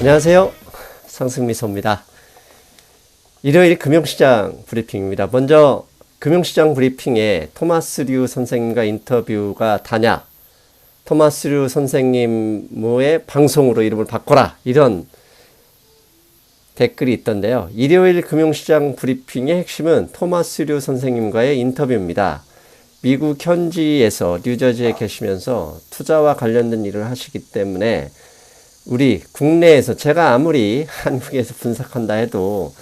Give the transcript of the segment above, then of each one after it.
안녕하세요. 상승미소입니다. 일요일 금융시장 브리핑입니다. 먼저 금융시장 브리핑에 토마스 류 선생님과 인터뷰가 다냐, 토마스 류 선생님의 방송으로 이름을 바꿔라, 이런 댓글이 있던데요. 일요일 금융시장 브리핑의 핵심은 토마스 류 선생님과의 인터뷰입니다. 미국 현지에서 뉴저지에 계시면서 투자와 관련된 일을 하시기 때문에 우리 국내에서, 제가 아무리 한국에서 분석한다 해도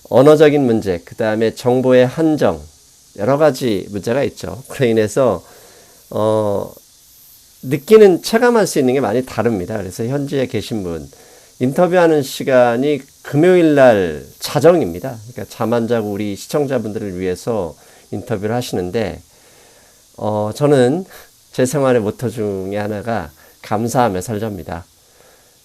언어적인 문제, 그 다음에 정보의 한정, 여러 가지 문제가 있죠. 그로 인해서 느끼는, 체감할 수 있는 게 많이 다릅니다. 그래서 현지에 계신 분 인터뷰하는 시간이 금요일날 자정입니다. 그러니까 잠 안 자고 우리 시청자분들을 위해서 인터뷰를 하시는데, 저는 제 생활의 모토 중에 하나가 감사하며 살자입니다.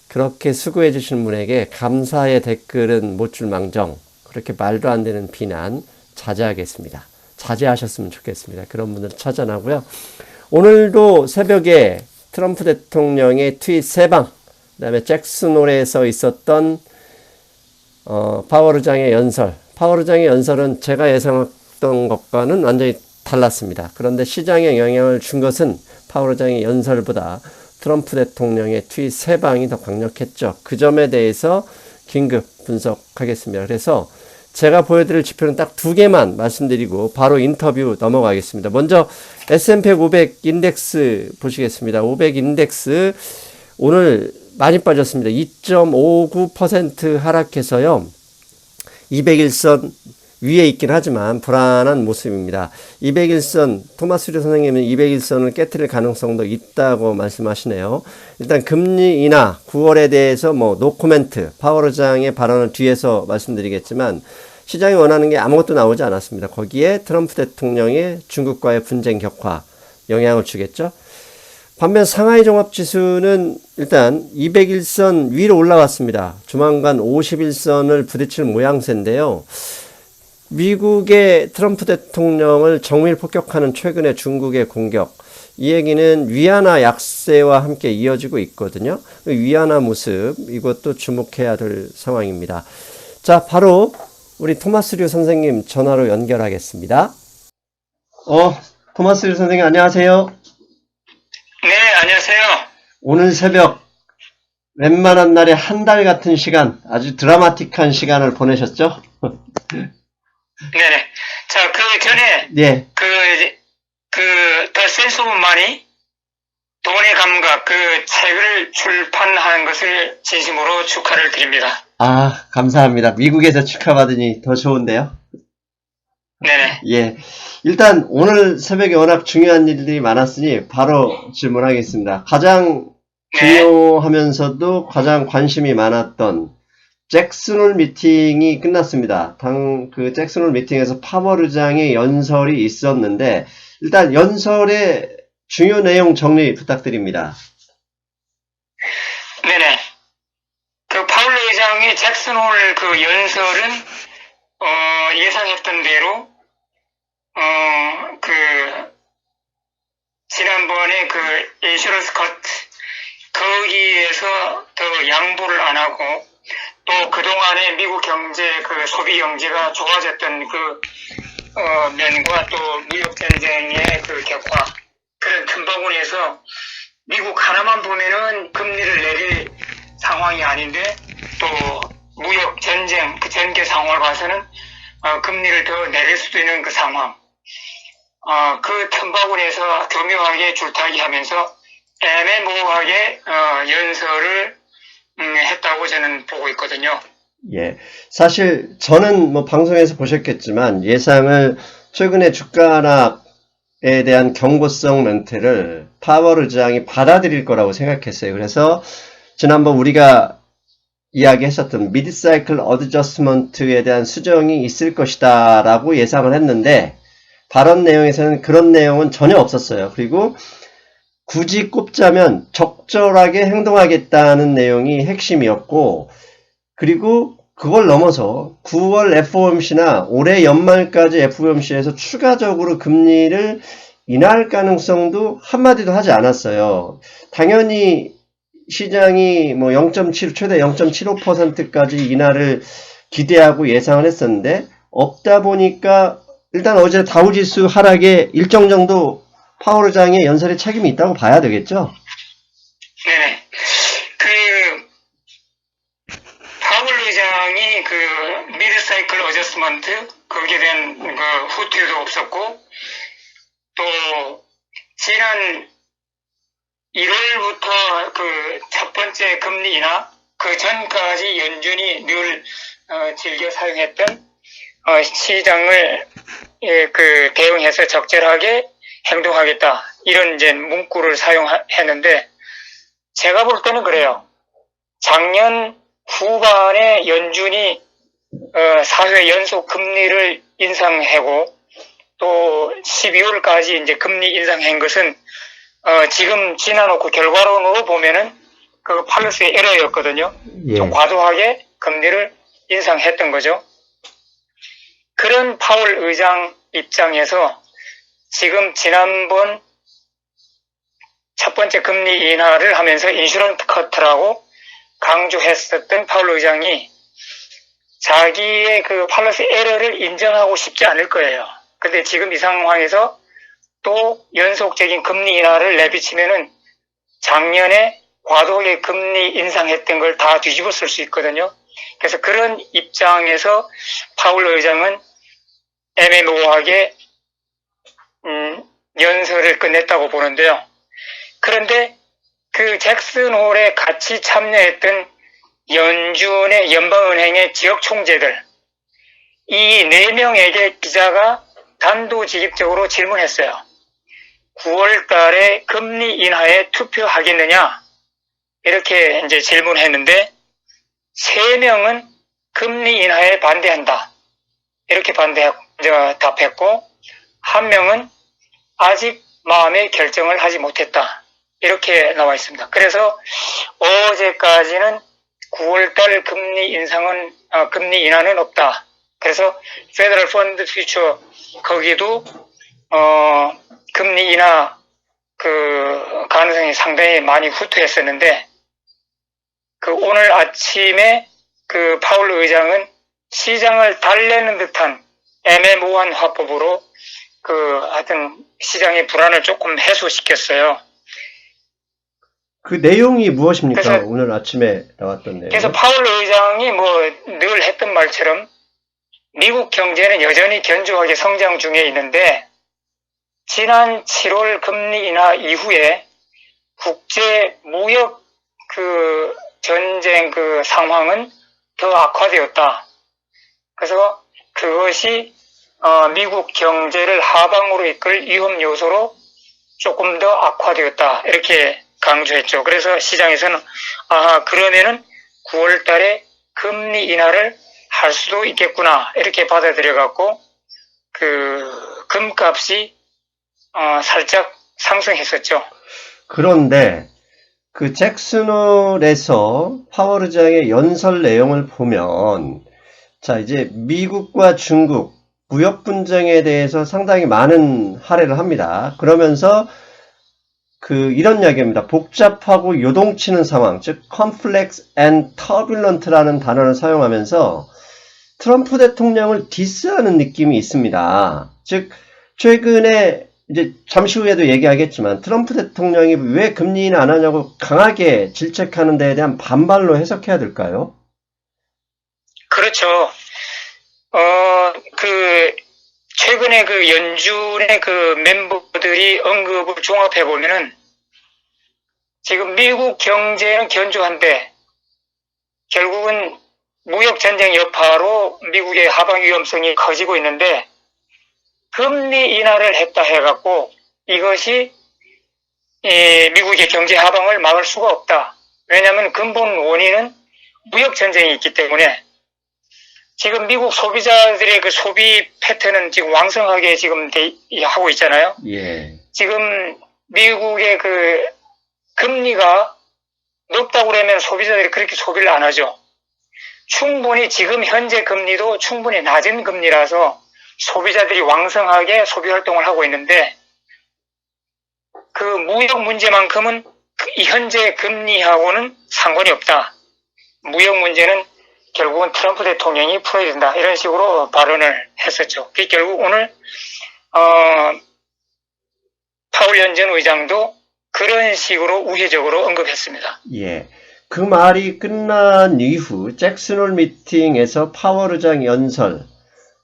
그렇게 수고해 주시는 분에게 감사의 댓글은 못 줄 망정, 그렇게 말도 안 되는 비난 자제하겠습니다. 자제하셨으면 좋겠습니다. 그런 분들은 처전하고요. 오늘도 새벽에 트럼프 대통령의 트윗 3방, 그 다음에 잭슨홀에서 있었던 파월 의장의 연설. 파월 의장의 연설은 제가 예상했던 것과는 완전히 달랐습니다. 그런데 시장에 영향을 준 것은 파월 의장의 연설보다 트럼프 대통령의 트윗 3방이 더 강력했죠. 그 점에 대해서 긴급 분석하겠습니다. 그래서 제가 보여드릴 지표는 딱 2개만 말씀드리고 바로 인터뷰 넘어가겠습니다. 먼저 S&P 500 인덱스 보시겠습니다. 500 인덱스 오늘 많이 빠졌습니다. 2.59% 하락해서요. 201선 위에 있긴 하지만 불안한 모습입니다. 201선, 토마스 류 선생님은 201선을 깨트릴 가능성도 있다고 말씀하시네요. 일단 금리 인하 9월에 대해서 노코멘트, 파월 의장의 발언을 뒤에서 말씀드리겠지만 시장이 원하는 게 아무것도 나오지 않았습니다. 거기에 트럼프 대통령의 중국과의 분쟁 격화 영향을 주겠죠. 반면 상하이 종합지수는 일단 201선 위로 올라왔습니다. 조만간 51선을 부딪힐 모양새인데요. 미국의 트럼프 대통령을 정밀 폭격하는 최근의 중국의 공격, 이 얘기는 위안화 약세와 함께 이어지고 있거든요. 위안화 모습, 이것도 주목해야 될 상황입니다. 자, 바로 우리 토마스 류 선생님 전화로 연결하겠습니다. 토마스 류 선생님 안녕하세요. 네, 안녕하세요. 오늘 새벽 웬만한 날에 한 달 같은 시간, 아주 드라마틱한 시간을 보내셨죠? 네네. 자, 그 전에, 예. The Sense of Money, 돈의 감각, 그 책을 출판한 것을 진심으로 축하를 드립니다. 아, 감사합니다. 미국에서 축하받으니 더 좋은데요? 네네. 예. 일단 오늘 새벽에 워낙 중요한 일들이 많았으니 바로 질문하겠습니다. 가장 중요하면서도 가장 관심이 많았던 잭슨홀 미팅이 끝났습니다. 그 잭슨홀 미팅에서 파월 의장의 연설이 있었는데, 일단 연설의 중요 내용 정리 부탁드립니다. 네네. 그 파월 의장의 잭슨홀 그 연설은, 예상했던 대로, 지난번에 그 인슈런스 컷, 거기에서 더 양보를 안 하고, 또 그동안에 미국 경제, 그 소비 경제가 좋아졌던 그, 면과 또 무역 전쟁의 그 격화, 그런 큰 부분에서 미국 하나만 보면은 금리를 내릴 상황이 아닌데, 또 무역 전쟁, 그 전개 상황을 봐서는, 금리를 더 내릴 수도 있는 그 상황. 그 틈바구니에서 교묘하게 줄타기 하면서 애매모호하게, 연설을 했다고 저는 보고 있거든요. 예. 사실 저는 방송에서 보셨겠지만 예상을, 최근에 주가 하락에 대한 경고성 멘트를 파월 의장이 받아들일 거라고 생각했어요. 그래서 지난번 우리가 이야기했었던 미드 사이클 어드저스먼트에 대한 수정이 있을 것이다 라고 예상을 했는데, 발언 내용에서는 그런 내용은 전혀 없었어요. 그리고 굳이 꼽자면 적절하게 행동하겠다는 내용이 핵심이었고, 그리고 그걸 넘어서 9월 FOMC나 올해 연말까지 FOMC에서 추가적으로 금리를 인하할 가능성도 한마디도 하지 않았어요. 당연히 시장이 뭐 0.7, 최대 0.75%까지 인하를 기대하고 예상을 했었는데, 없다 보니까, 일단 어제 다우지수 하락에 일정 정도 파월 의장의 연설에 책임이 있다고 봐야 되겠죠? 네네. 그, 파월 의장이 그, 미드 사이클 어저스먼트, 거기에 대한 그 후퇴도 없었고, 또, 지난 1월부터 그 첫 번째 금리 인하, 그 전까지 연준이 늘 즐겨 사용했던 시장을 그 대응해서 적절하게 행동하겠다 이런 이제 문구를 사용했는데 제가 볼 때는 그래요. 작년 후반에 연준이 4회 연속 금리를 인상하고 또 12월까지 이제 금리 인상한 것은 지금 지나놓고 결과론으로 보면은 그 팔러스의 에러였거든요. 예. 좀 과도하게 금리를 인상했던 거죠. 그런 파월 의장 입장에서 지금 지난번 첫 번째 금리 인하를 하면서 인슈런스 커트라고 강조했었던 파월 의장이 자기의 그 팔러스 에러를 인정하고 싶지 않을 거예요. 근데 지금 이 상황에서 또 연속적인 금리 인하를 내비치면은 작년에 과도하게 금리 인상했던 걸 다 뒤집어 쓸 수 있거든요. 그래서 그런 입장에서 파월 의장은 애매모호하게 연설을 끝냈다고 보는데요. 그런데 그 잭슨 홀에 같이 참여했던 연준의 연방은행의 지역 총재들 이 4명에게 기자가 단도직입적으로 질문했어요. 9월 달에 금리 인하에 투표하겠느냐? 이렇게 이제 질문했는데 3명은 금리 인하에 반대한다. 이렇게 답했고 1명은 아직 마음의 결정을 하지 못했다. 이렇게 나와 있습니다. 그래서 어제까지는 9월 달 금리 인하는 없다. 그래서 페더럴 펀드 퓨처 거기도 금리 인하 그 가능성이 상당히 많이 후퇴했었는데 그 오늘 아침에 그 파월 의장은 시장을 달래는 듯한 애매모호한 화법으로 그 하여튼 시장의 불안을 조금 해소시켰어요. 그 내용이 무엇입니까? 그래서, 오늘 아침에 나왔던 내용. 그래서 파월 의장이 뭐 늘 했던 말처럼 미국 경제는 여전히 견조하게 성장 중에 있는데 지난 7월 금리 인하 이후에 국제 무역 그 전쟁 그 상황은 더 악화되었다. 그래서 그것이 미국 경제를 하방으로 이끌 위험 요소로 조금 더 악화되었다. 이렇게 강조했죠. 그래서 시장에서는 그러면은 9월 달에 금리 인하를 할 수도 있겠구나. 이렇게 받아들여 갖고 그 금값이 살짝 상승했었죠. 그런데 그 잭슨홀에서 파월 의장의 연설 내용을 보면 자 이제 미국과 중국 무역 분쟁에 대해서 상당히 많은 할애를 합니다. 그러면서 그 이런 이야기입니다. 복잡하고 요동치는 상황, 즉 complex and turbulent라는 단어를 사용하면서 트럼프 대통령을 디스하는 느낌이 있습니다. 즉 최근에 이제 잠시 후에도 얘기하겠지만 트럼프 대통령이 왜 금리 인하 안 하냐고 강하게 질책하는 데에 대한 반발로 해석해야 될까요? 그렇죠. 최근에 그 연준의 그 멤버들이 언급을 종합해 보면은 지금 미국 경제는 견조한데 결국은 무역 전쟁 여파로 미국의 하방 위험성이 커지고 있는데 금리 인하를 했다 해갖고 이것이 미국의 경제 하방을 막을 수가 없다. 왜냐하면 근본 원인은 무역 전쟁이 있기 때문에 지금 미국 소비자들의 그 소비 패턴은 지금 왕성하게 지금 하고 있잖아요. 예. 지금 미국의 그 금리가 높다고 그러면 소비자들이 그렇게 소비를 안 하죠. 충분히 지금 현재 금리도 충분히 낮은 금리라서 소비자들이 왕성하게 소비 활동을 하고 있는데 그 무역 문제만큼은 이 현재 금리하고는 상관이 없다. 무역 문제는 결국은 트럼프 대통령이 풀어야 된다. 이런 식으로 발언을 했었죠. 결국 오늘 파월 현 전 의장도 그런 식으로 우회적으로 언급했습니다. 예. 그 말이 끝난 이후 잭슨홀 미팅에서 파월 의장 연설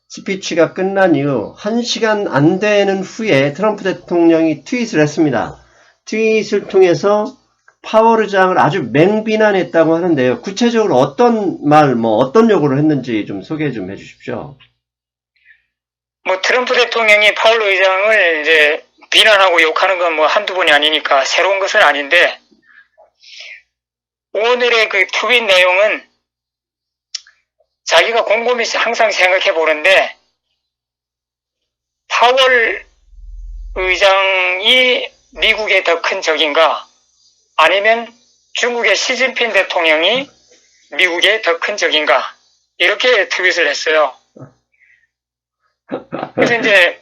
스피치가 끝난 이후 1시간 안 되는 후에 트럼프 대통령이 트윗을 했습니다. 트윗을 통해서 파월 의장을 아주 맹비난했다고 하는데요. 구체적으로 어떤 말, 어떤 요구를 했는지 좀 소개 좀 해주십시오. 트럼프 대통령이 파월 의장을 이제 비난하고 욕하는 건 한두 번이 아니니까 새로운 것은 아닌데, 오늘의 그 트윗 내용은 자기가 곰곰이 항상 생각해 보는데, 파월 의장이 미국의 더 큰 적인가, 아니면 중국의 시진핑 대통령이 미국의 더 큰 적인가, 이렇게 트윗을 했어요. 그래서 이제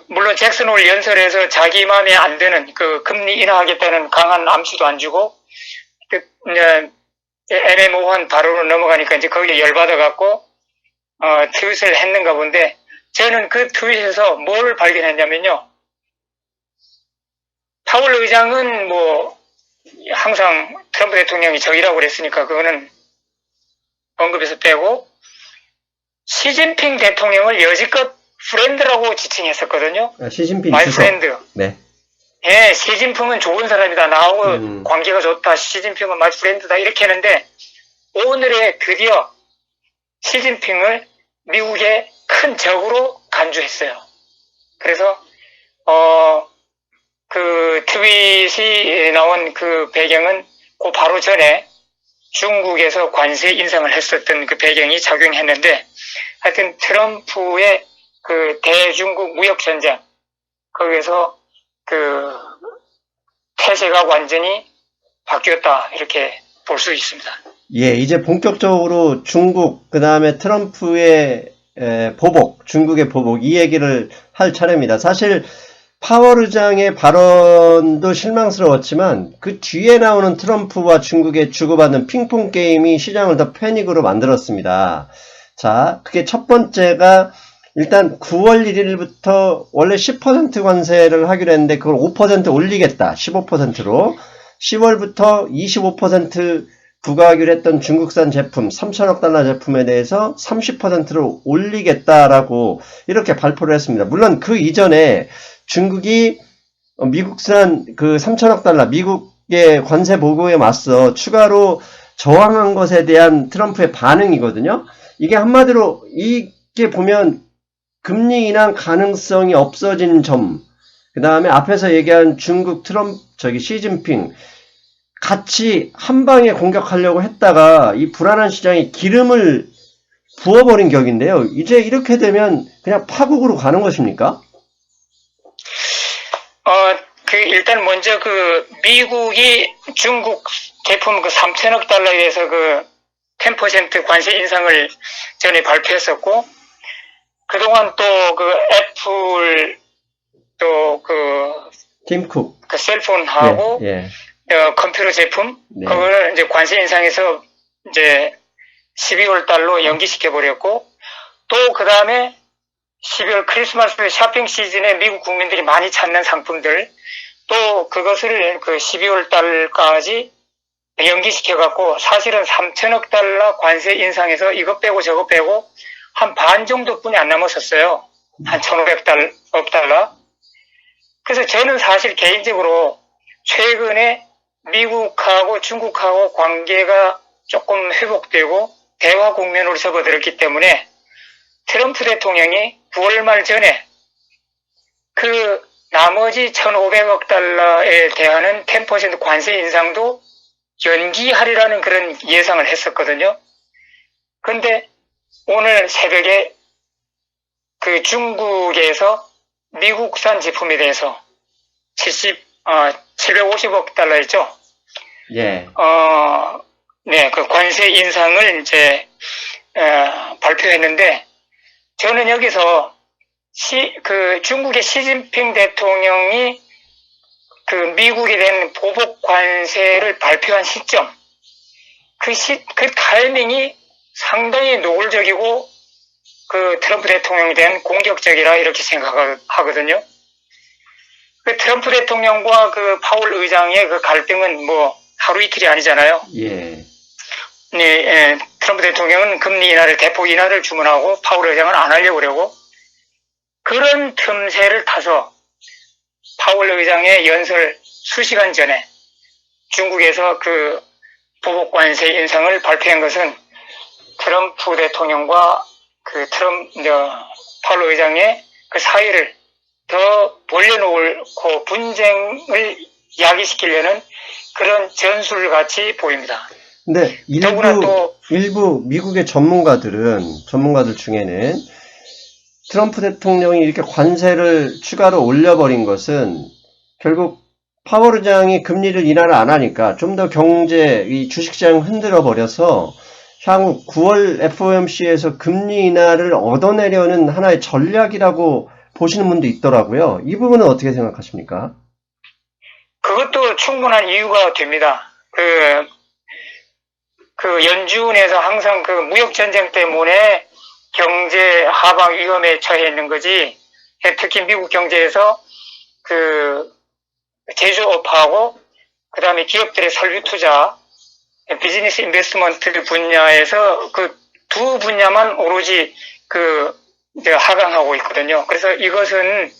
물론 잭슨홀 연설에서 자기 마음에 안 드는 금리 인하하겠다는 강한 암시도 안 주고, 이제 애매모호한 발언으로 넘어가니까 이제 거기에 열받아갖고, 트윗을 했는가 본데, 저는 그 트윗에서 뭘 발견했냐면요. 파월 의장은 항상 트럼프 대통령이 적이라고 그랬으니까 그거는 언급해서 빼고, 시진핑 대통령을 여지껏 프렌드라고 지칭했었거든요. 시진핑 마이 주석. 프렌드. 네. 예, 시진핑은 좋은 사람이다. 나하고 관계가 좋다. 시진핑은 마이 프렌드다. 이렇게 했는데, 오늘에 드디어 시진핑을 미국의 큰 적으로 간주했어요. 그래서, 그 트윗이 나온 그 배경은 그 바로 전에 중국에서 관세 인상을 했었던 그 배경이 작용했는데, 하여튼 트럼프의 그 대중국 무역 전쟁, 거기에서 그 태세가 완전히 바뀌었다, 이렇게 볼 수 있습니다. 예, 이제 본격적으로 중국, 그 다음에 트럼프의 보복, 중국의 보복, 이 얘기를 할 차례입니다. 사실 파월 의장의 발언도 실망스러웠지만 그 뒤에 나오는 트럼프와 중국의 주고받는 핑퐁 게임이 시장을 더 패닉으로 만들었습니다. 자, 그게 첫 번째가 일단 9월 1일부터 원래 10% 관세를 하기로 했는데 그걸 5% 올리겠다. 15%로. 10월부터 25% 부과하기로 했던 중국산 제품 3천억 달러 제품에 대해서 30%로 올리겠다라고 이렇게 발표를 했습니다. 물론 그 이전에 중국이 미국산 그 3천억 달러 미국의 관세 보고에 맞서 추가로 저항한 것에 대한 트럼프의 반응이거든요. 이게 한마디로 이게 보면 금리 인하 가능성이 없어진 점, 그 다음에 앞에서 얘기한 중국 시진핑 같이 한 방에 공격하려고 했다가 이 불안한 시장에 기름을 부어버린 격인데요. 이제 이렇게 되면 그냥 파국으로 가는 것입니까? 일단 먼저 미국이 중국 제품 3천억 달러에 대해서 10% 관세 인상을 전에 발표했었고, 그동안 또 애플 팀쿡 셀폰하고 컴퓨터 제품 그거를 이제 관세 인상해서 이제 12월 달로 연기시켜 버렸고, 또 그 다음에 12월 크리스마스 쇼핑 시즌에 미국 국민들이 많이 찾는 상품들 또 그것을 12월 달까지 연기시켜갖고 사실은 3천억 달러 관세 인상해서 이것 빼고 저것 빼고 한 반 정도뿐이 안 남았었어요. 한 1,500억 달러. 그래서 저는 사실 개인적으로 최근에 미국하고 중국하고 관계가 조금 회복되고 대화 국면으로 접어들었기 때문에 트럼프 대통령이 9월 말 전에 나머지 1,500억 달러에 대한 10% 관세 인상도 연기하리라는 그런 예상을 했었거든요. 그런데 오늘 새벽에 중국에서 미국산 제품에 대해서 750억 달러였죠. 예. 네, 관세 인상을 이제 발표했는데, 저는 여기서 중국의 시진핑 대통령이 그 미국에 대한 보복 관세를 발표한 시점, 그 타이밍이 상당히 노골적이고 그 트럼프 대통령에 대한 공격적이라 이렇게 생각하거든요. 그 트럼프 대통령과 그 파월 의장의 그 갈등은 뭐 하루 이틀이 아니잖아요. 예. 네, 예, 트럼프 대통령은 금리 인하를 대폭 인하를 주문하고 파월 의장은 안 하려고 그러고 그런 틈새를 타서 파월 의장의 연설 수시간 전에 중국에서 그 보복 관세 인상을 발표한 것은 트럼프 대통령과 그 파월 의장의 그 사이를 더 벌려놓고 분쟁을 야기시키려는 그런 전술같이 보입니다. 근데 일부 미국의 전문가들 중에는 트럼프 대통령이 이렇게 관세를 추가로 올려버린 것은 결국 파월 의장이 금리를 인하를 안 하니까 좀 더 이 주식시장을 흔들어 버려서 향후 9월 FOMC에서 금리 인하를 얻어내려는 하나의 전략이라고 보시는 분도 있더라고요. 이 부분은 어떻게 생각하십니까? 그것도 충분한 이유가 됩니다. 그 연준에서 항상 그 무역전쟁 때문에 경제 하방 위험에 처해 있는 거지, 특히 미국 경제에서 그 제조업하고 그 다음에 기업들의 설비 투자, 비즈니스 인베스트먼트 분야에서 그 두 분야만 오로지 하강하고 있거든요. 그래서 이것은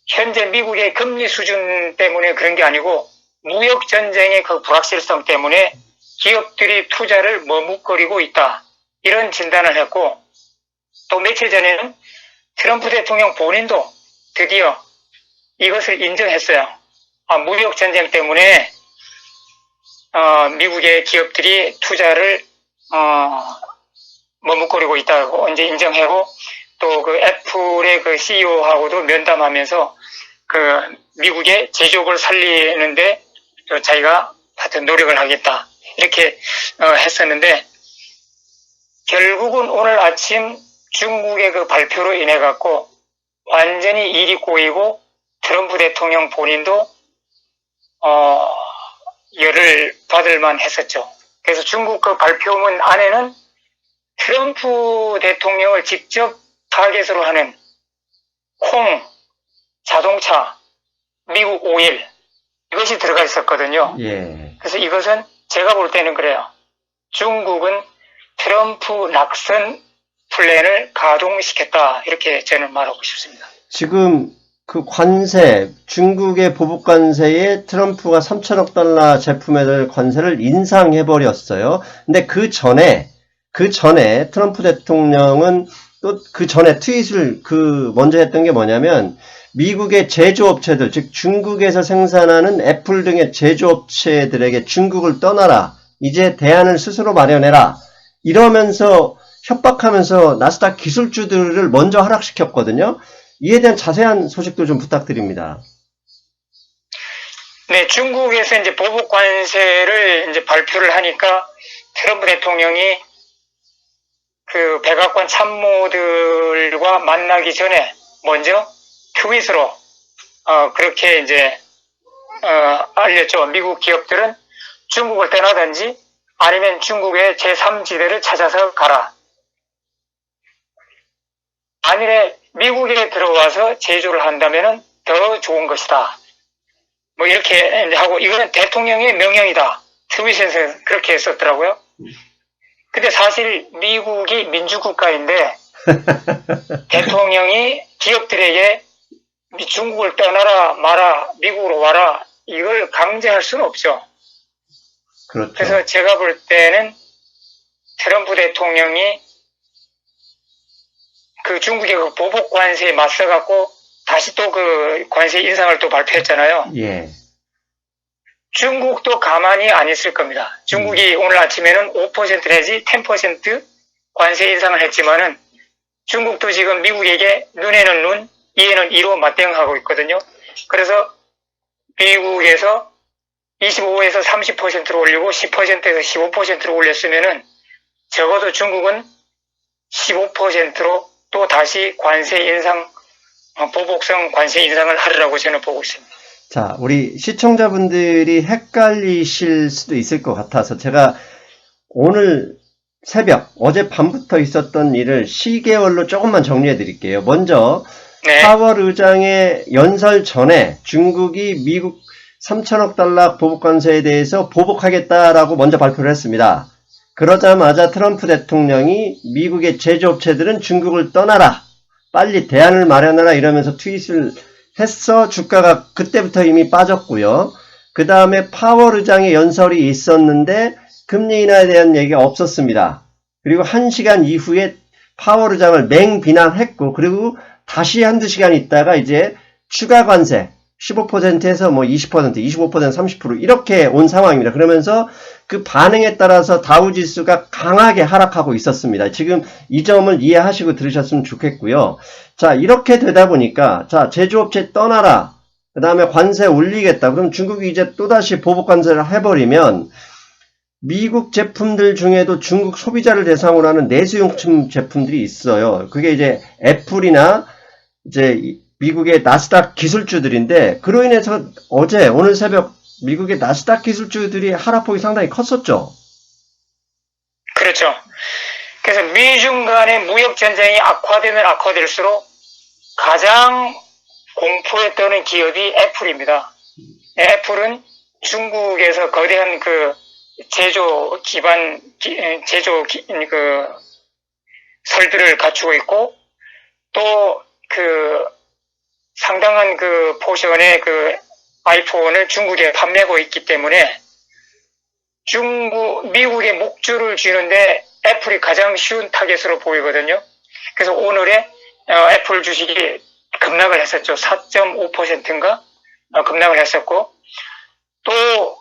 현재 미국의 금리 수준 때문에 그런 게 아니고 무역 전쟁의 그 불확실성 때문에 기업들이 투자를 머뭇거리고 있다, 이런 진단을 했고, 또 며칠 전에는 트럼프 대통령 본인도 드디어 이것을 인정했어요. 무역 전쟁 때문에 미국의 기업들이 투자를 머뭇거리고 있다고 이제 인정하고, 또 그 애플의 그 CEO하고도 면담하면서 그 미국의 제조업을 살리는데 자기가 하여튼 노력을 하겠다, 이렇게 했었는데, 결국은 오늘 아침 중국의 그 발표로 인해 갖고 완전히 일이 꼬이고 트럼프 대통령 본인도 열을 받을 만 했었죠. 그래서 중국 그 발표문 안에는 트럼프 대통령을 직접 타겟으로 하는 콩, 자동차, 미국 오일, 이것이 들어가 있었거든요. 예. 그래서 이것은 제가 볼 때는 그래요. 중국은 트럼프 낙선 플랜을 가동시켰다, 이렇게 저는 말하고 싶습니다. 지금 그 관세, 중국의 보복 관세에 트럼프가 3천억 달러 제품에 대한 관세를 인상해버렸어요. 근데 그 전에 트럼프 대통령은 또 그 전에 트윗을 먼저 했던 게 뭐냐면, 미국의 제조업체들, 즉 중국에서 생산하는 애플 등의 제조업체들에게 중국을 떠나라, 이제 대안을 스스로 마련해라, 이러면서 협박하면서 나스닥 기술주들을 먼저 하락시켰거든요. 이에 대한 자세한 소식도 좀 부탁드립니다. 네, 중국에서 이제 보복 관세를 이제 발표를 하니까 트럼프 대통령이 그 백악관 참모들과 만나기 전에 먼저 트윗으로 그렇게 이제 알렸죠. 미국 기업들은 중국을 떠나든지 아니면 중국의 제3지대를 찾아서 가라. 만일에 미국에 들어와서 제조를 한다면은 더 좋은 것이다, 뭐 이렇게 하고, 이거는 대통령의 명령이다, 트윗에서 그렇게 했었더라고요. 근데 사실 미국이 민주국가인데 대통령이 기업들에게 중국을 떠나라 마라, 미국으로 와라, 이걸 강제할 수는 없죠. 그렇죠. 그래서 제가 볼 때는 트럼프 대통령이 그 중국의 그 보복 관세에 맞서갖고 다시 또 그 관세 인상을 또 발표했잖아요. 예. 중국도 가만히 안 있을 겁니다. 중국이 오늘 아침에는 5% 내지 10% 관세 인상을 했지만은 중국도 지금 미국에게 눈에는 눈, 이에는 이로 맞대응하고 있거든요. 그래서 미국에서 25에서 30%로 올리고 10%에서 15%로 올렸으면은 적어도 중국은 15%로 또 다시 관세 인상, 보복성 관세 인상을 하리라고 저는 보고 있습니다. 자, 우리 시청자분들이 헷갈리실 수도 있을 것 같아서 제가 오늘 새벽, 어젯밤부터 있었던 일을 시계열로 조금만 정리해 드릴게요. 먼저 네. 파월 의장의 연설 전에 중국이 미국 3천억 달러 보복 관세에 대해서 보복하겠다라고 먼저 발표를 했습니다. 그러자마자 트럼프 대통령이 미국의 제조업체들은 중국을 떠나라, 빨리 대안을 마련하라 이러면서 트윗을 했어. 주가가 그때부터 이미 빠졌고요. 그 다음에 파월 의장의 연설이 있었는데 금리 인하에 대한 얘기가 없었습니다. 그리고 1시간 이후에 파월 의장을 맹비난했고, 그리고 다시 한두 시간 있다가 이제 추가 관세 15%에서 뭐 20%, 25%, 30% 이렇게 온 상황입니다. 그러면서 그 반응에 따라서 다우지수가 강하게 하락하고 있었습니다. 지금 이 점을 이해하시고 들으셨으면 좋겠고요. 자, 이렇게 되다 보니까 자, 제조업체 떠나라. 그 다음에 관세 올리겠다. 그럼 중국이 이제 또다시 보복 관세를 해버리면 미국 제품들 중에도 중국 소비자를 대상으로 하는 내수용품 제품들이 있어요. 그게 이제 애플이나 이제 미국의 나스닥 기술주들인데, 그로 인해서 어제 오늘 새벽 미국의 나스닥 기술주들이 하락폭이 상당히 컸었죠. 그렇죠. 그래서 미중 간의 무역 전쟁이 악화되면 악화될수록 가장 공포에 떠는 기업이 애플입니다. 애플은 중국에서 거대한 그 제조 기반 그 설들을 갖추고 있고, 또 그 상당한 그 포션의 그 아이폰을 중국에 판매하고 있기 때문에 미국의 목줄을 쥐는데 애플이 가장 쉬운 타겟으로 보이거든요. 그래서 오늘의 애플 주식이 급락을 했었죠. 4.5%인가 급락을 했었고, 또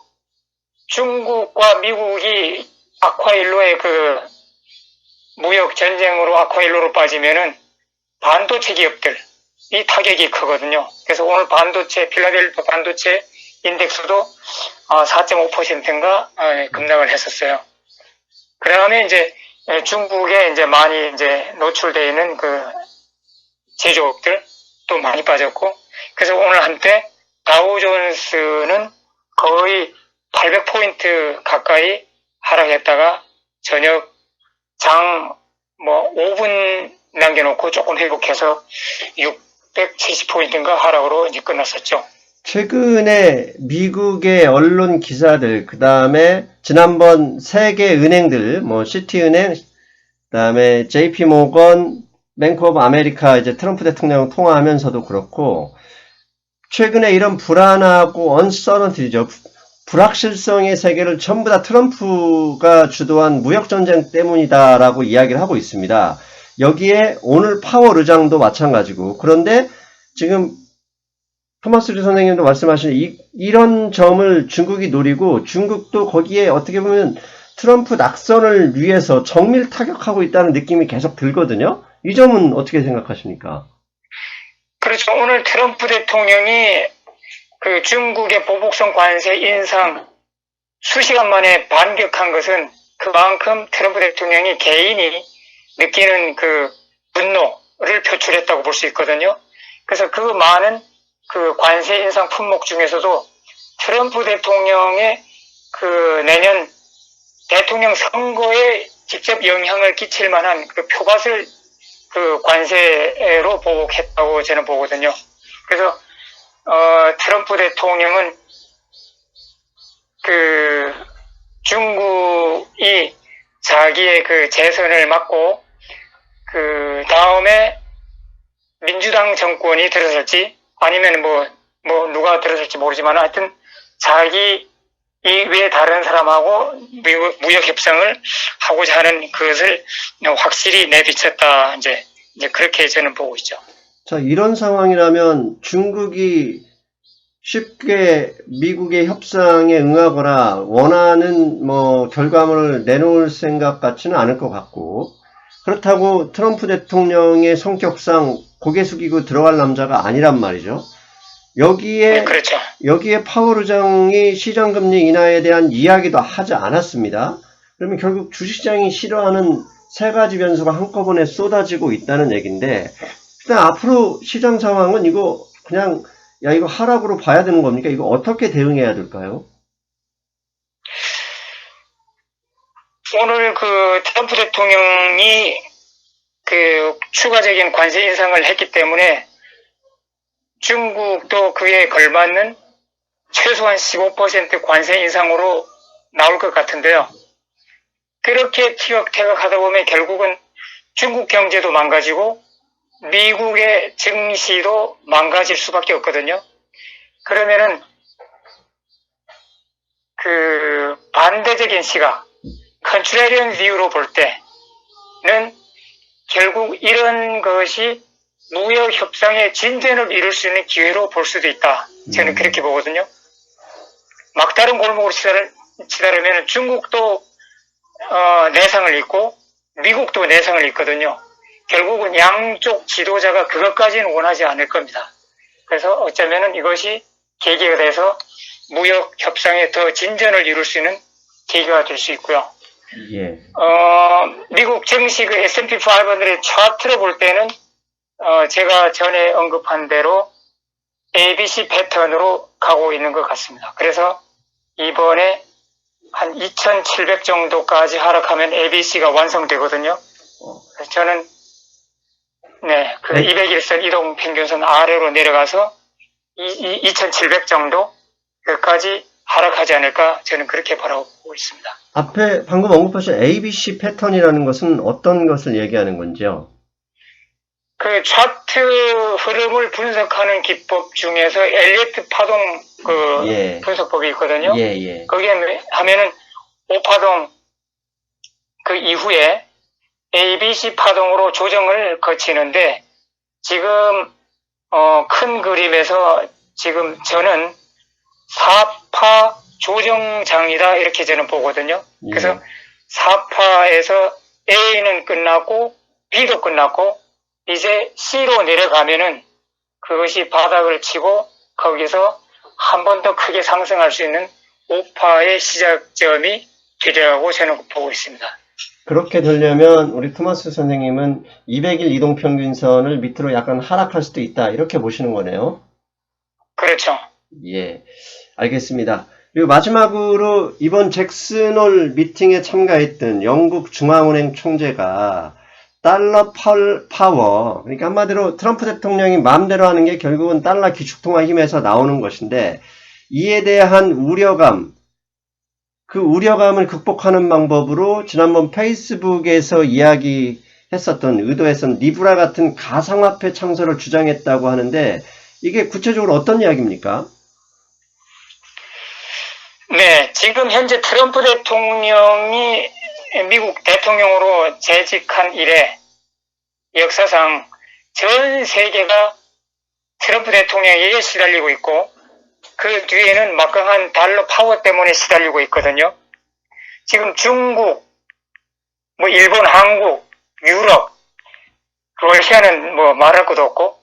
중국과 미국이 아쿠아일로의 그 무역 전쟁으로 아쿠아일로로 빠지면은 반도체 기업들 이 타격이 크거든요. 그래서 오늘 필라델피아 반도체 인덱스도 4.5%인가 급락을 했었어요. 그 다음에 이제 중국에 이제 많이 이제 노출되어 있는 그 제조업들 또 많이 빠졌고, 그래서 오늘 한때 다우존스는 거의 800포인트 가까이 하락했다가 저녁 장 5분 남겨놓고 조금 회복해서 670포인트인가 하락으로 이제 끝났었죠. 최근에 미국의 언론 기사들, 그 다음에 지난번 세계 은행들, 시티은행, 그 다음에 JP모건, 뱅크 오브 아메리카 이제 트럼프 대통령 통화하면서도 그렇고, 최근에 이런 불안하고 언서넌티죠. 불확실성의 세계를 전부 다 트럼프가 주도한 무역전쟁 때문이다라고 이야기를 하고 있습니다. 여기에 오늘 파월 의장도 마찬가지고, 그런데 지금 토마스 리 선생님도 말씀하신 이런 점을 중국이 노리고, 중국도 거기에 어떻게 보면 트럼프 낙선을 위해서 정밀 타격하고 있다는 느낌이 계속 들거든요. 이 점은 어떻게 생각하십니까? 그렇죠. 오늘 트럼프 대통령이 그 중국의 보복성 관세 인상 수시간 만에 반격한 것은 그만큼 트럼프 대통령이 개인이 느끼는 그 분노를 표출했다고 볼 수 있거든요. 그래서 그 많은 그 관세 인상 품목 중에서도 트럼프 대통령의 그 내년 대통령 선거에 직접 영향을 끼칠 만한 그 표밭을 그 관세로 보복했다고 저는 보거든요. 그래서 트럼프 대통령은 그 중국이 자기의 그 재선을 막고 그 다음에 민주당 정권이 들어설지 아니면 뭐 누가 들어설지 모르지만 하여튼 자기 이외에 다른 사람하고 무역 협상을 하고자 하는 그것을 확실히 내비쳤다. 이제 그렇게 저는 보고 있죠. 자, 이런 상황이라면 중국이 쉽게 미국의 협상에 응하거나 원하는 결과물을 내놓을 생각 같지는 않을 것 같고, 그렇다고 트럼프 대통령의 성격상 고개 숙이고 들어갈 남자가 아니란 말이죠. 여기에 그렇죠. 여기에 파월 의장이 시장금리 인하에 대한 이야기도 하지 않았습니다. 그러면 결국 주식시장이 싫어하는 세 가지 변수가 한꺼번에 쏟아지고 있다는 얘기인데, 일단 앞으로 시장 상황은 이거 그냥 야, 이거 하락으로 봐야 되는 겁니까? 이거 어떻게 대응해야 될까요? 오늘 그 트럼프 대통령이 그 추가적인 관세 인상을 했기 때문에 중국도 그에 걸맞는 최소한 15% 관세 인상으로 나올 것 같은데요. 그렇게 티격태격하다 보면 결국은 중국 경제도 망가지고 미국의 증시도 망가질 수밖에 없거든요. 그러면은 그 반대적인 시각, 컨트레리언 뷰로 볼 때는 결국 이런 것이 무역 협상의 진전을 이룰 수 있는 기회로 볼 수도 있다. 저는 그렇게 보거든요. 막다른 골목으로 치달으면 중국도 내상을 입고 미국도 내상을 입거든요. 결국은 양쪽 지도자가 그것까지는 원하지 않을 겁니다. 그래서 어쩌면은 이것이 계기가 돼서 무역 협상에 더 진전을 이룰 수 있는 계기가 될 수 있고요. 예. 미국 증시 그 S&P 500의 차트로 볼 때는 제가 전에 언급한 대로 ABC 패턴으로 가고 있는 것 같습니다. 그래서 이번에 한 2,700 정도까지 하락하면 ABC가 완성되거든요. 그래서 저는 네, 그 200일선 이동 평균선 아래로 내려가서 2,700 정도까지 하락하지 않을까 저는 그렇게 바라보고 있습니다. 앞에 방금 언급하신 ABC 패턴이라는 것은 어떤 것을 얘기하는 건지요? 그 차트 흐름을 분석하는 기법 중에서 엘리어트 파동 그 분석법이 있거든요. 거기에 하면은 5파동 그 이후에 ABC 파동으로 조정을 거치는데 지금 큰 그림에서 지금 저는 4파 조정장이다 이렇게 저는 보거든요. 그래서 4파에서 A는 끝났고 B도 끝났고 이제 C로 내려가면은 그것이 바닥을 치고 거기서 한 번 더 크게 상승할 수 있는 5파의 시작점이 되리라고 저는 보고 있습니다. 그렇게 되려면 우리 토마스 선생님은 200일 이동평균선을 밑으로 약간 하락할 수도 있다 이렇게 보시는 거네요. 그렇죠. 예, 알겠습니다. 그리고 마지막으로 이번 잭슨홀 미팅에 참가했던 영국 중앙은행 총재가 달러 파워, 그러니까 한마디로 트럼프 대통령이 마음대로 하는 게 결국은 달러 기축통화 힘에서 나오는 것인데 이에 대한 우려감, 그 우려감을 극복하는 방법으로 지난번 페이스북에서 이야기했었던 의도했던 리브라 같은 가상화폐 창설을 주장했다고 하는데 이게 구체적으로 어떤 이야기입니까? 네, 지금 현재 트럼프 대통령이 미국 대통령으로 재직한 이래 역사상 전 세계가 트럼프 대통령에게 시달리고 있고 그 뒤에는 막강한 달러 파워 때문에 시달리고 있거든요. 지금 중국, 뭐 일본, 한국, 유럽, 러시아는 뭐 말할 것도 없고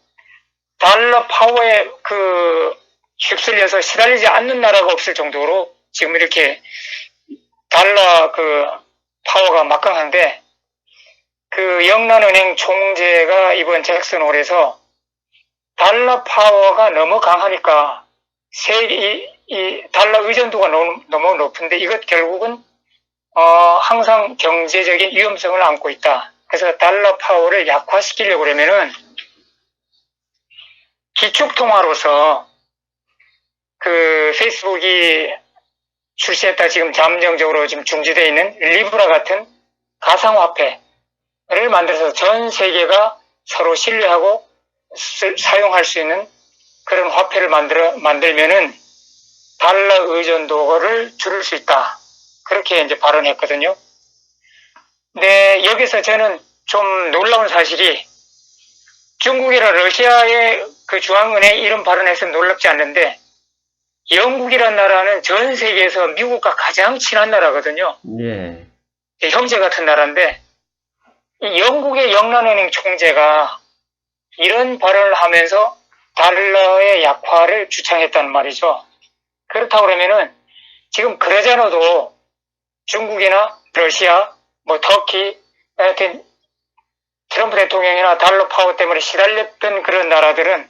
달러 파워에 그 휩쓸려서 시달리지 않는 나라가 없을 정도로 지금 이렇게 달러 그 파워가 막강한데 그 영란은행 총재가 이번 잭슨홀에서 달러 파워가 너무 강하니까 이 달러 의존도가 너무 높은데 이것 결국은 항상 경제적인 위험성을 안고 있다. 그래서 달러 파워를 약화시키려고 그러면은 기축통화로서 그 페이스북이 출시했다 지금 잠정적으로 지금 중지되어 있는 리브라 같은 가상화폐를 만들어서 전 세계가 서로 신뢰하고 사용할 수 있는 그런 화폐를 만들면은 달러 의존도를 줄일 수 있다. 그렇게 이제 발언했거든요. 네, 여기서 저는 좀 놀라운 사실이 중국이나 러시아의 그 중앙은행 이런 발언에서 놀랍지 않는데 영국이란 나라는 전 세계에서 미국과 가장 친한 나라거든요. 예. 형제 같은 나라인데 이 영국의 영란은행 총재가 이런 발언을 하면서 달러의 약화를 주창했단 말이죠. 그렇다고 그러면은 지금 그러잖아도 중국이나 러시아, 뭐 터키, 하여튼 트럼프 대통령이나 달러 파워 때문에 시달렸던 그런 나라들은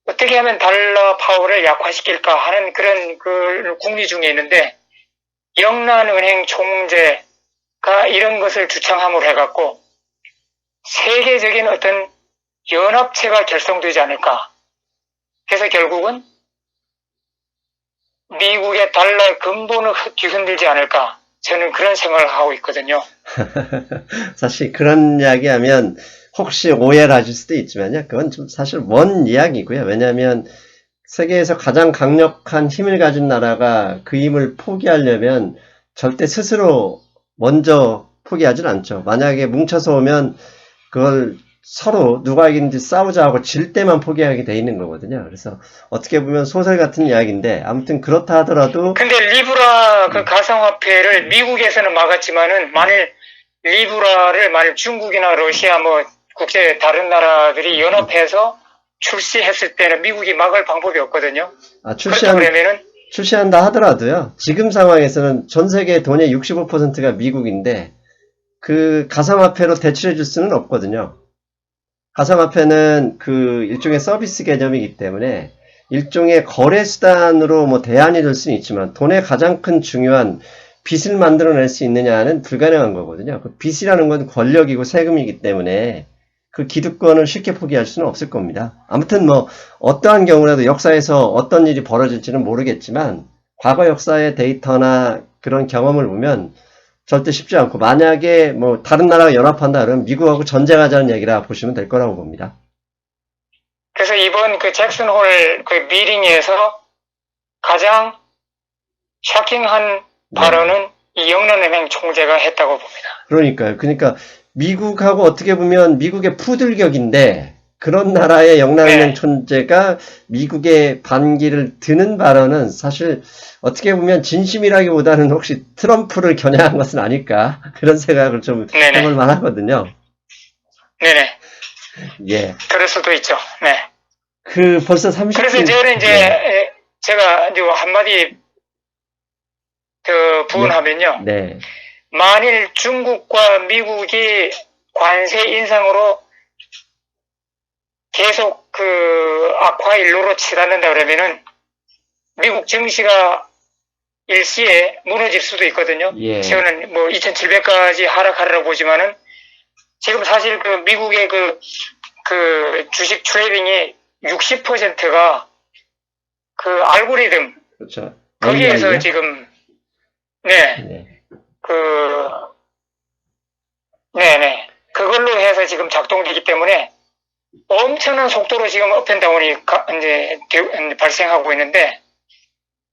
어떻게 하면 달러 파워를 약화시킬까 하는 그런 그 궁리 중에 있는데, 영란은행 총재가 이런 것을 주창함으로 해갖고 세계적인 어떤 연합체가 결성되지 않을까. 그래서 결국은 미국의 달러의 근본을 뒤흔들지 않을까. 저는 그런 생각을 하고 있거든요. 사실 그런 이야기하면 혹시 오해를 하실 수도 있지만요. 그건 좀 사실 먼 이야기고요. 왜냐하면 세계에서 가장 강력한 힘을 가진 나라가 그 힘을 포기하려면 절대 스스로 먼저 포기하진 않죠. 만약에 뭉쳐서 오면 그걸 서로 누가 이기는지 싸우자 하고 질 때만 포기하게 돼 있는 거거든요. 그래서 어떻게 보면 소설 같은 이야기인데 아무튼 그렇다 하더라도 근데 리브라 그 가상화폐를 미국에서는 막았지만은 만일 리브라를 만일 중국이나 러시아 뭐 국제 다른 나라들이 연합해서 출시했을 때는 미국이 막을 방법이 없거든요. 그렇다 그러면은 출시한다 하더라도요. 지금 상황에서는 전 세계 돈의 65%가 미국인데 그 가상화폐로 대출해 줄 수는 없거든요. 가상화폐는 그 일종의 서비스 개념이기 때문에 일종의 거래 수단으로 뭐 대안이 될 수는 있지만 돈의 가장 큰 중요한 빚을 만들어낼 수 있느냐는 불가능한 거거든요. 그 빚이라는 건 권력이고 세금이기 때문에 그 기득권을 쉽게 포기할 수는 없을 겁니다. 아무튼 뭐 어떠한 경우라도 역사에서 어떤 일이 벌어질지는 모르겠지만 과거 역사의 데이터나 그런 경험을 보면 절대 쉽지 않고 만약에 뭐 다른 나라가 연합한다 그러면 미국하고 전쟁하자는 얘기라 보시면 될 거라고 봅니다. 그래서 이번 그 잭슨 홀 그 미팅에서 가장 쇼킹한 발언은 이 영란은행 총재가 했다고 봅니다. 그러니까요. 그러니까 미국하고 어떻게 보면 미국의 푸들격인데 그런 나라의 영란은행 총재가 미국의 반기를 드는 발언은 사실 어떻게 보면 진심이라기보다는 혹시 트럼프를 겨냥한 것은 아닐까 그런 생각을 좀 해볼 만하거든요. 네네. 예. 그럴 수도 있죠. 네. 그 벌써 30분. 그래서 저는 이제 제가 이제 한마디 그 부언하면요. 네. 만일 중국과 미국이 관세 인상으로 계속 그 악화 일로로 치닫는다 그러면은 미국 증시가 일시에 무너질 수도 있거든요. 예. 저는 뭐 2700까지 하락하리라고 보지만은 지금 사실 그 미국의 그 주식 트레이딩이 60%가 그 알고리즘. 그렇죠. 거기에서 AI요? 지금, 네. 네네. 그걸로 해서 지금 작동되기 때문에 엄청난 속도로 지금 업앤다운이 이제 발생하고 있는데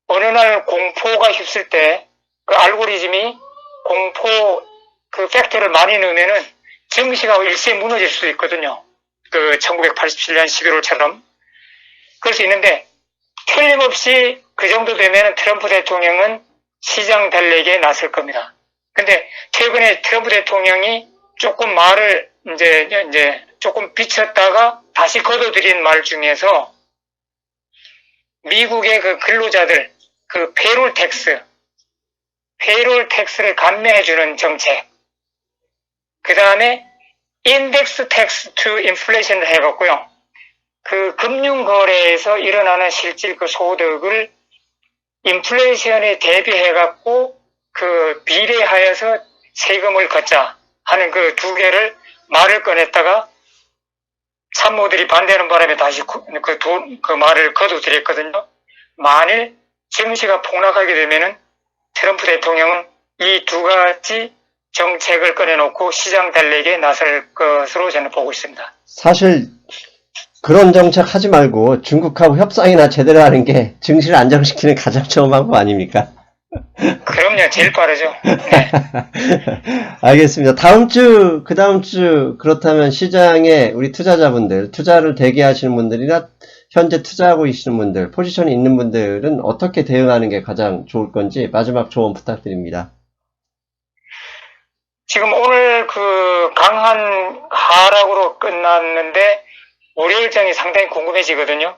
어느 날 공포가 휩쓸 때 그 알고리즘이 공포 그 팩터를 많이 넣으면은 증시가 일시에 무너질 수도 있거든요. 그 1987년 11월처럼. 그럴 수 있는데 틀림없이 그 정도 되면 트럼프 대통령은 시장 달래기에 나설 겁니다. 근데 최근에 트럼프 대통령이 조금 말을 이제 조금 비쳤다가 다시 거둬들인 말 중에서 미국의 그 근로자들 그 페이롤 텍스를 감면해주는 정책, 그 다음에 인덱스 텍스 투 인플레이션을 해봤고요. 그 금융거래에서 일어나는 실질 그 소득을 인플레이션에 대비해갖고 그 비례하여서 세금을 걷자 하는 그 두 개를 말을 꺼냈다가 참모들이 반대하는 바람에 다시 그 말을 거둬들였거든요. 만일 증시가 폭락하게 되면은 트럼프 대통령은 이 두 가지 정책을 꺼내놓고 시장 달래기에 나설 것으로 저는 보고 있습니다. 사실 그런 정책 하지 말고 중국하고 협상이나 제대로 하는 게 증시를 안정시키는 가장 좋은 방법 아닙니까? 그럼요. 제일 빠르죠. 네. 알겠습니다. 그 다음 주, 그렇다면 시장에 우리 투자자분들, 투자를 대기하시는 분들이나 현재 투자하고 계시는 분들, 포지션이 있는 분들은 어떻게 대응하는 게 가장 좋을 건지 마지막 조언 부탁드립니다. 지금 오늘 그 강한 하락으로 끝났는데 월요일장이 상당히 궁금해지거든요.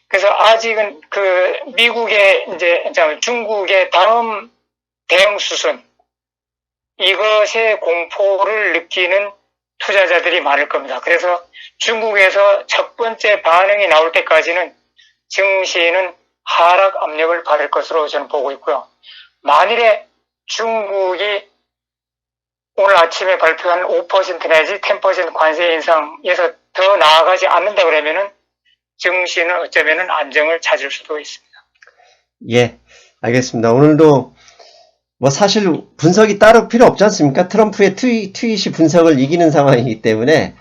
그래서 아직은 그 미국의 이제 중국의 다음 대응 수순 이것의 공포를 느끼는 투자자들이 많을 겁니다. 그래서 중국에서 첫 번째 반응이 나올 때까지는 증시는 하락 압력을 받을 것으로 저는 보고 있고요. 만일에 중국이 오늘 아침에 발표한 5% 내지 10% 관세 인상에서 더 나아가지 않는다 그러면은 증시는 어쩌면은 안정을 찾을 수도 있습니다. 예, 알겠습니다. 오늘도 뭐 사실 분석이 따로 필요 없지 않습니까? 트럼프의 트윗이 분석을 이기는 상황이기 때문에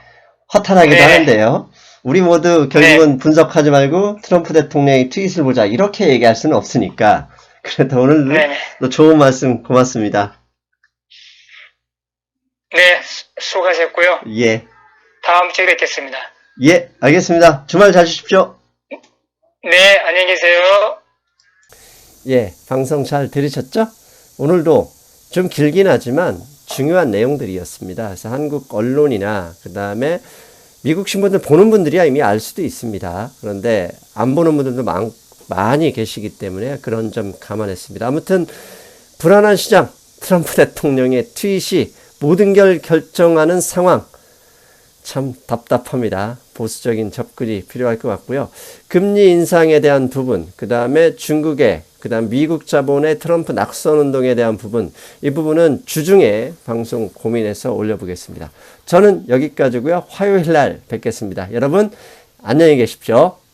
허탈하기도 네. 하는데요. 우리 모두 결국은 분석하지 말고 트럼프 대통령의 트윗을 보자 이렇게 얘기할 수는 없으니까. 그래도 오늘도 네. 좋은 말씀 고맙습니다. 네, 수고하셨고요. 예, 다음 주에 뵙겠습니다. 예, 알겠습니다. 주말 잘 쉬십시오. 네, 안녕히 계세요. 예, 방송 잘 들으셨죠? 오늘도 좀 길긴 하지만 중요한 내용들이었습니다. 그래서 한국 언론이나 그 다음에 미국 신문들 보는 분들이야 이미 알 수도 있습니다. 그런데 안 보는 분들도 많이 계시기 때문에 그런 점 감안했습니다. 아무튼 불안한 시장, 트럼프 대통령의 트윗이 모든 걸 결정하는 상황, 참 답답합니다. 보수적인 접근이 필요할 것 같고요. 금리 인상에 대한 부분, 그 다음에 중국의, 그 다음 미국 자본의 트럼프 낙선 운동에 대한 부분, 이 부분은 주중에 방송 고민해서 올려보겠습니다. 저는 여기까지고요. 화요일 날 뵙겠습니다. 여러분 안녕히 계십시오.